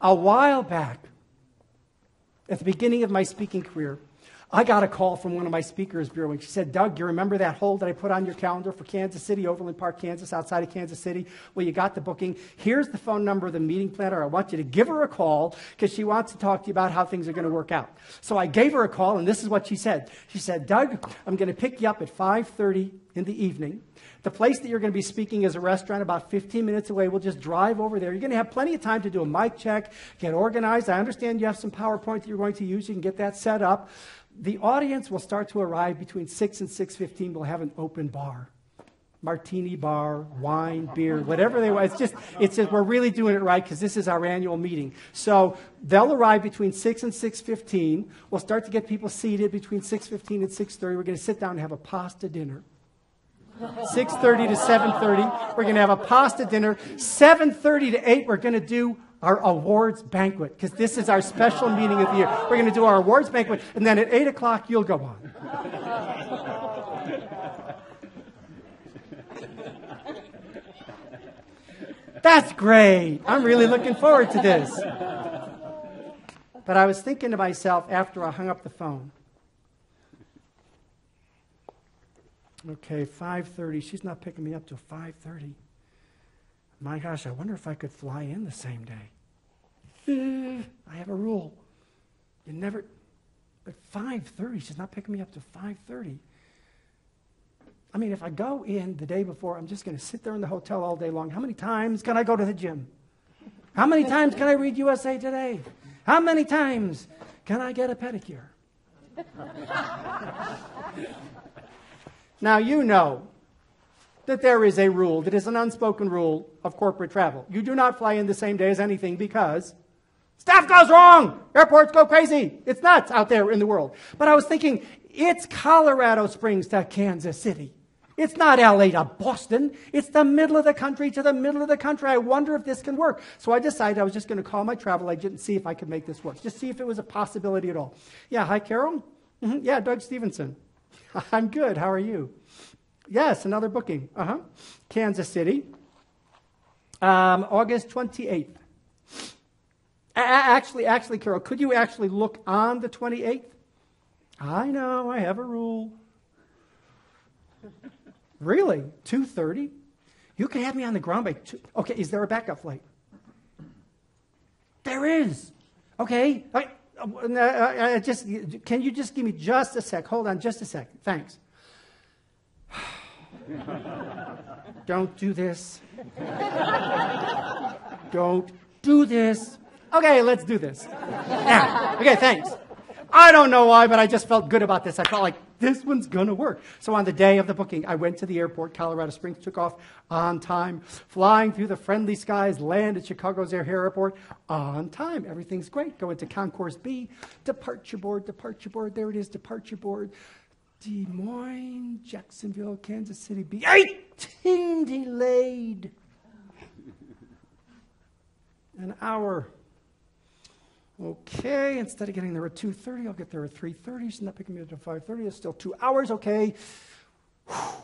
A while back, at the beginning of my speaking career, I got a call from one of my speakers bureau, and she said, Doug, you remember that hold that I put on your calendar for Kansas City, Overland Park, Kansas, outside of Kansas City? Well, you got the booking. Here's the phone number of the meeting planner. I want you to give her a call because she wants to talk to you about how things are going to work out. So I gave her a call, and this is what she said. She said, Doug, I'm going to pick you up at 5:30 in the evening. The place that you're going to be speaking is a restaurant about 15 minutes away. We'll just drive over there. You're going to have plenty of time to do a mic check, get organized. I understand you have some PowerPoint that you're going to use. You can get that set up. The audience will start to arrive between 6 and 6:15. We'll have an open bar, martini bar, wine, beer, whatever they want. It's just we're really doing it right because this is our annual meeting. So they'll arrive between 6 and 6:15. We'll start to get people seated between 6:15 and 6:30. We're going to sit down and have a pasta dinner. 6:30 to 7:30, we're going to have a pasta dinner. 7:30 to 8, we're going to do our awards banquet, because this is our special meeting of the year. We're going to do our awards banquet, and then at 8 o'clock, you'll go on. That's great. I'm really looking forward to this. But I was thinking to myself after I hung up the phone, okay, 5:30. She's not picking me up till 5:30. My gosh, I wonder if I could fly in the same day. I have a rule. You never... But 5:30, she's not picking me up till 5:30. I mean, if I go in the day before, I'm just going to sit there in the hotel all day long. How many times can I go to the gym? How many times can I read USA Today? How many times can I get a pedicure? Now, you know that there is a rule, that is an unspoken rule of corporate travel. You do not fly in the same day as anything because stuff goes wrong. Airports go crazy. It's nuts out there in the world. But I was thinking, it's Colorado Springs to Kansas City. It's not LA to Boston. It's the middle of the country to the middle of the country. I wonder if this can work. So I decided I was just going to call my travel agent and see if I could make this work. Just see if it was a possibility at all. Yeah, hi, Carol? Yeah, Doug Stevenson. I'm good. How are you? Yes, another booking. Kansas City. August 28th. Actually, Carol, could you actually look on the 28th? I know, I have a rule. Really? 2:30? You can have me on the ground by 2. Okay, is there a backup flight? There is. Okay. Can you just give me just a sec? Hold on just a sec. Thanks. Don't do this. Don't do this. Okay, let's do this. Yeah. Okay, thanks. I don't know why, but I just felt good about this. I felt like this one's going to work. So on the day of the booking, I went to the airport, Colorado Springs, took off on time, flying through the friendly skies, land at Chicago's airport on time. Everything's great. Go into Concourse B, departure board. There it is, departure board. Des Moines, Jacksonville, Kansas City, B. 18 delayed. An hour. Okay, instead of getting there at 2:30, I'll get there at 3:30. She's not picking me up at 5:30. It's still 2 hours. Okay.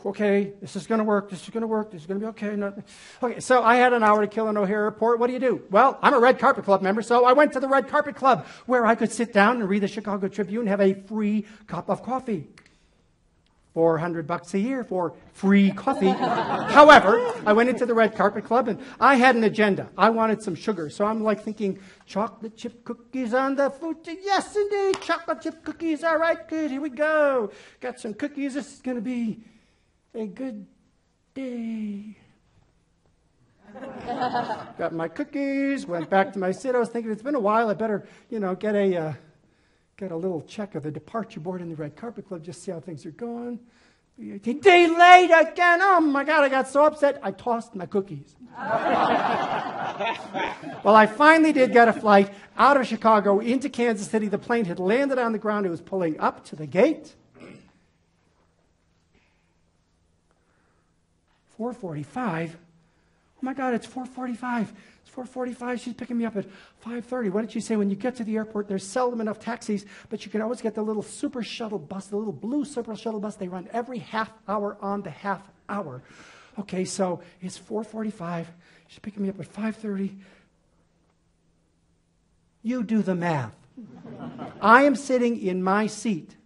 Okay, this is going to work. This is going to work. This is going to be okay. Okay, so I had an hour to kill in O'Hare Airport. What do you do? Well, I'm a Red Carpet Club member, so I went to the Red Carpet Club where I could sit down and read the Chicago Tribune, have a free cup of coffee. $400 a year for free coffee. However, I went into the Red Carpet Club and I had an agenda. I wanted some sugar. So I'm like thinking, chocolate chip cookies on the food. Yes, indeed. Chocolate chip cookies. All right, good. Here we go. Got some cookies. This is going to be a good day. Got my cookies. Went back to my seat. I was thinking, it's been a while. I better, get a little check of the departure board in the Red Carpet Club, just see how things are going. Delayed again. Oh, my God, I got so upset, I tossed my cookies. Well, I finally did get a flight out of Chicago into Kansas City. The plane had landed on the ground. It was pulling up to the gate. 4:45. Oh my God, it's 4:45. It's 4:45. She's picking me up at 5:30. What did she say? When you get to the airport, there's seldom enough taxis, but you can always get the little super shuttle bus, the little blue super shuttle bus. They run every half hour on the half hour. Okay, so it's 4:45. She's picking me up at 5:30. You do the math. I am sitting in my seat.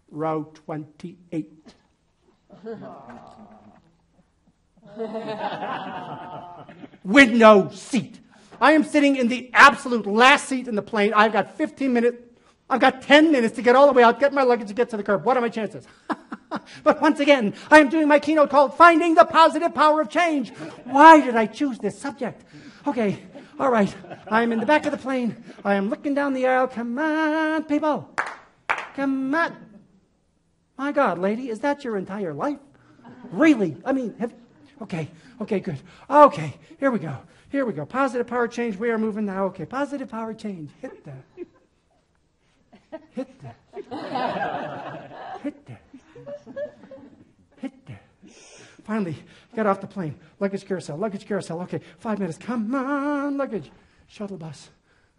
Row 28. Window seat. I am sitting in the absolute last seat in the plane. I've got 15 minutes. I've got 10 minutes to get all the way out, get my luggage, and get to the curb. What are my chances? But once again, I am doing my keynote called Finding the Positive Power of Change. Why did I choose this subject? Okay, all right. I am in the back of the plane. I am looking down the aisle. Come on, people. Come on. My God, lady, is that your entire life? Really? I mean, okay, good. Okay, here we go. Positive power change. We are moving now. Okay, positive power change. Hit that. Finally, got off the plane. Luggage carousel. Okay, 5 minutes. Come on, luggage. Shuttle bus.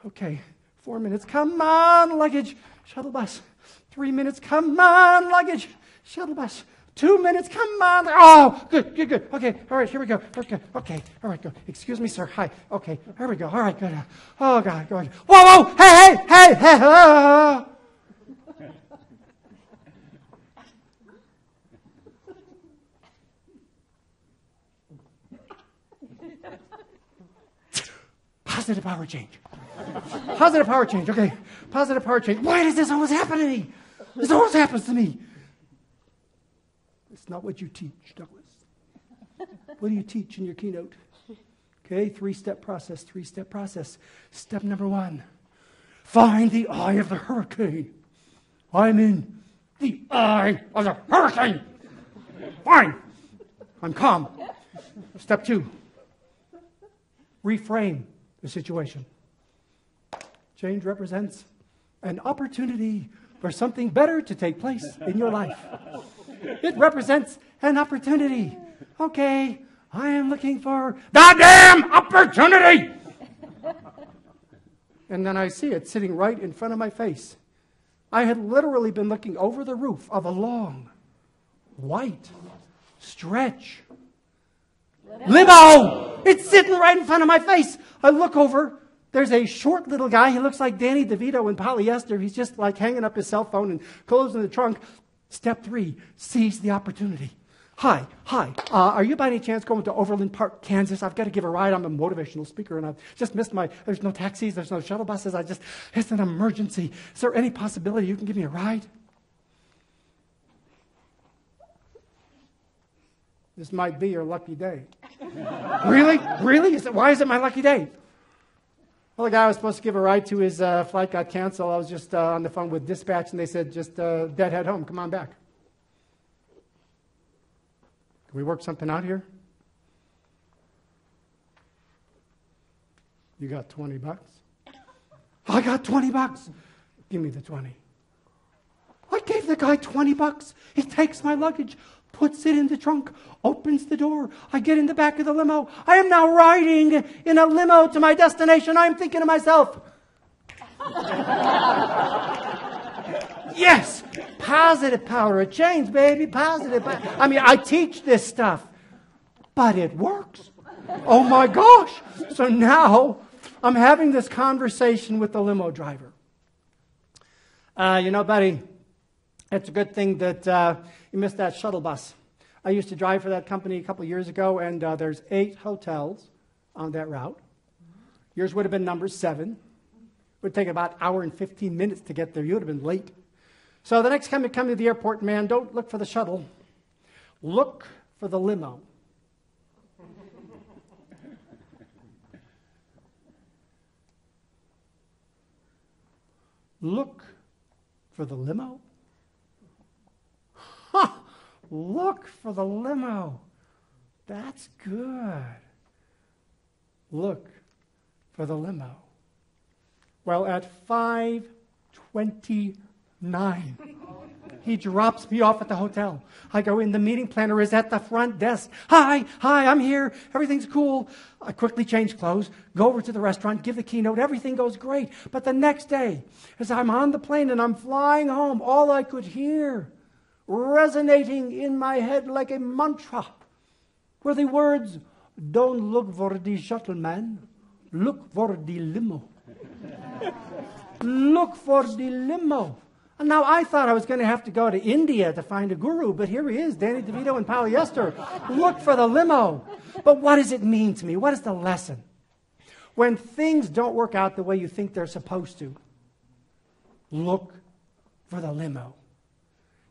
Okay, 4 minutes. Come on, luggage. Shuttle bus. 3 minutes. Come on, luggage. Shuttle bus. 2 minutes. Come on. Oh, good. Okay, all right, here we go. Okay, all right, go. Excuse me, sir. Hi. Okay, here we go. All right, good. Oh, God, go ahead. Whoa. Hey. Oh. Positive power change. Okay. Positive power change. Why does this always happen to me? This always happens to me. It's not what you teach, Douglas. What do you teach in your keynote? Okay, three-step process. Step number 1, find the eye of the hurricane. I'm in the eye of the hurricane. Fine. I'm calm. Step 2, reframe the situation. Change represents an opportunity for something better to take place in your life. It represents an opportunity. Okay, I am looking for the damn opportunity. And then I see it sitting right in front of my face. I had literally been looking over the roof of a long, white, stretch limo. It's sitting right in front of my face. I look over. There's a short little guy. He looks like Danny DeVito in polyester. He's just like hanging up his cell phone and closing the trunk. Step 3, seize the opportunity. Hi. Are you by any chance going to Overland Park, Kansas? I've got to give a ride. I'm a motivational speaker, and I've just missed there's no taxis, there's no shuttle buses. It's an emergency. Is there any possibility you can give me a ride? This might be your lucky day. Really? Why is it my lucky day? Well, the guy I was supposed to give a ride to, his flight got canceled. I was just on the phone with dispatch, and they said, just deadhead home. Come on back. Can we work something out here? You got $20? I got $20. Give me the 20. I gave the guy $20. He takes my luggage, puts it in the trunk, opens the door. I get in the back of the limo. I am now riding in a limo to my destination. I'm thinking to myself, yes, positive power of change, baby, positive. I mean, I teach this stuff, but it works. Oh my gosh. So now I'm having this conversation with the limo driver. Buddy, it's a good thing that you missed that shuttle bus. I used to drive for that company a couple of years ago, and there's 8 hotels on that route. Yours would have been number 7. It would take about an hour and 15 minutes to get there. You would have been late. So the next time you come to the airport, man, don't look for the shuttle. Look for the limo. Look for the limo? Look for the limo. That's good. Look for the limo. Well, at 5:29, he drops me off at the hotel. I go in, the meeting planner is at the front desk. Hi, I'm here. Everything's cool. I quickly change clothes, go over to the restaurant, give the keynote. Everything goes great. But the next day, as I'm on the plane and I'm flying home, all I could hear resonating in my head like a mantra were the words, "Don't look for the gentleman, look for the limo." Look for the limo. And now I thought I was going to have to go to India to find a guru, but here he is, Danny DeVito in polyester. Look for the limo. But what does it mean to me? What is the lesson? When things don't work out the way you think they're supposed to, look for the limo.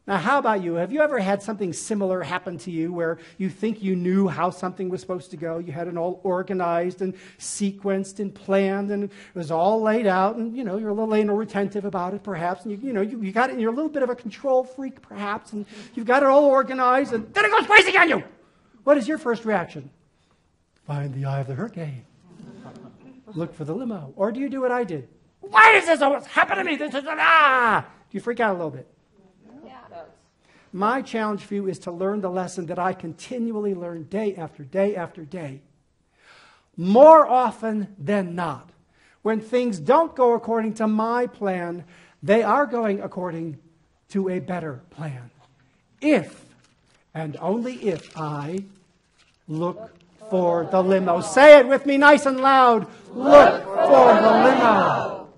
Now, how about you? Have you ever had something similar happen to you where you think you knew how something was supposed to go? You had it all organized and sequenced and planned, and it was all laid out, and you're a little anal retentive about it, perhaps, and you got it, and you're a little bit of a control freak, perhaps, and you've got it all organized, and then it goes crazy on you. What is your first reaction? Find the eye of the hurricane. Look for the limo. Or do you do what I did? Why does this always happen to me? Do you freak out a little bit? My challenge for you is to learn the lesson that I continually learn day after day after day. More often than not, when things don't go according to my plan, they are going according to a better plan. If, and only if, I look for the limo. Say it with me nice and loud. Look for the limo.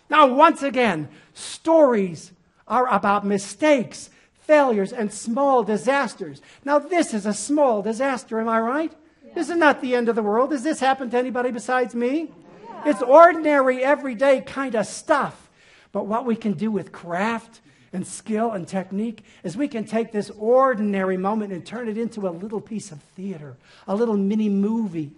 Now, once again, stories are about mistakes, failures, and small disasters. Now, this is a small disaster, am I right? Yeah. This is not the end of the world. Does this happen to anybody besides me? Yeah. It's ordinary, everyday kind of stuff. But what we can do with craft and skill and technique is we can take this ordinary moment and turn it into a little piece of theater, a little mini movie.